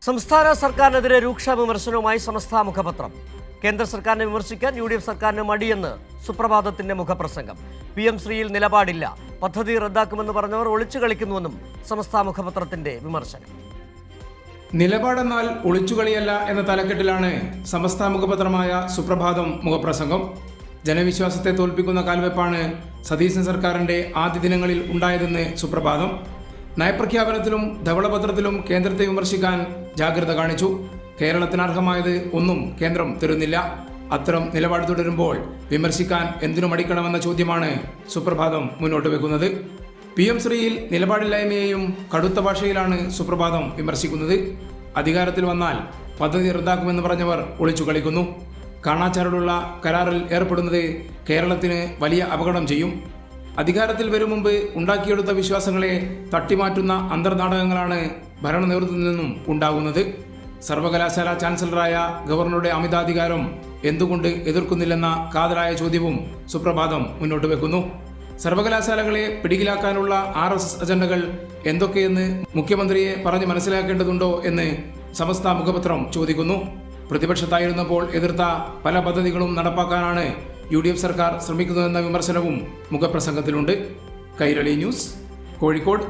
സംസ്ഥാന സർക്കാരിനെതിരെ രൂക്ഷ വിമർശനവുമായി സമസ്ത മുഖപത്രം. കേന്ദ്ര സർക്കാരിനെ വിമർശിക്കാൻ UDF സർക്കാരിന് മടിയെന്ന് സുപ്രഭാതത്തിന്റെ മുഖപ്രസംഗം. PM ശ്രീയിൽ നിലപാടില്ല, പദ്ധതി റദ്ദാക്കുമെന്ന് പറഞ്ഞവർ ഒളിച്ചു കളിക്കുന്നുവെന്നും സമസ്ത മുഖപത്രത്തിന്റെ വിമർശനം. നിലപാടെന്നാൽ ഒളിച്ചുകളിയല്ല എന്ന തലക്കെട്ടിലാണ് സമസ്ത മുഖപത്രമായ സുപ്രഭാതം മുഖപ്രസംഗം. ജനവിശ്വാസത്തെ തോൽപ്പിക്കുന്ന കാൽവെപ്പാണ് സതീശൻ സർക്കാരിന്റെ ആദ്യ ദിനങ്ങളിൽ ഉണ്ടായതെന്ന് സുപ്രഭാതം. നയപ്രഖ്യാപനത്തിലും ധവളപത്രത്തിലും കേന്ദ്രത്തെ വിമർശിക്കാൻ ജാഗ്രത കാണിച്ചു. കേരളത്തിനർഹമായത് ഒന്നും കേന്ദ്രം തരുന്നില്ല. അത്തരം നിലപാട് തുടരുമ്പോൾ വിമർശിക്കാൻ എന്തിനു മടിക്കണമെന്ന ചോദ്യമാണ് സുപ്രഭാതം മുന്നോട്ട് വെക്കുന്നത്. PM ശ്രീയിൽ നിലപാടില്ലായ്മയെയും കടുത്ത ഭാഷയിലാണ് സുപ്രഭാതം വിമർശിക്കുന്നത്. അധികാരത്തിൽ വന്നാൽ പദ്ധതി റദ്ദാക്കുമെന്ന് പറഞ്ഞവർ ഒളിച്ചു കളിക്കുന്നു. കാണാച്ചാരോടുള്ള കരാറിൽ ഏർപ്പെടുന്നത് കേരളത്തിന് വലിയ അപകടം ചെയ്യും. അധികാരത്തിൽ വരും മുമ്പ് ഉണ്ടാക്കിയെടുത്ത വിശ്വാസങ്ങളെ തട്ടിമാറ്റുന്ന അന്തർനാടകങ്ങളാണ് ഭരണ നേതൃത്വത്തിൽ നിന്നും ഉണ്ടാകുന്നത്. സർവകലാശാല ചാൻസലറായ ഗവർണറുടെ അമിതാധികാരം എന്തുകൊണ്ട് എതിർക്കുന്നില്ലെന്ന കാതലായ ചോദ്യവും സുപ്രഭാതം മുന്നോട്ട് വെക്കുന്നു. സർവകലാശാലകളെ പിടിയിലാക്കാനുള്ള RSS അജണ്ടകൾ എന്തൊക്കെയെന്ന് മുഖ്യമന്ത്രിയെ പറഞ്ഞ് മനസ്സിലാക്കേണ്ടതുണ്ടോ എന്ന് സമസ്ത മുഖപത്രം ചോദിക്കുന്നു. പ്രതിപക്ഷത്തായിരുന്നപ്പോൾ എതിർത്ത പല പദ്ധതികളും നടപ്പാക്കാനാണ് UDF സർക്കാർ ശ്രമിക്കുന്നതെന്ന വിമർശനവും മുഖപ്രസംഗത്തിലുണ്ട്. കൈരളി ന്യൂസ്, കോഴിക്കോട്.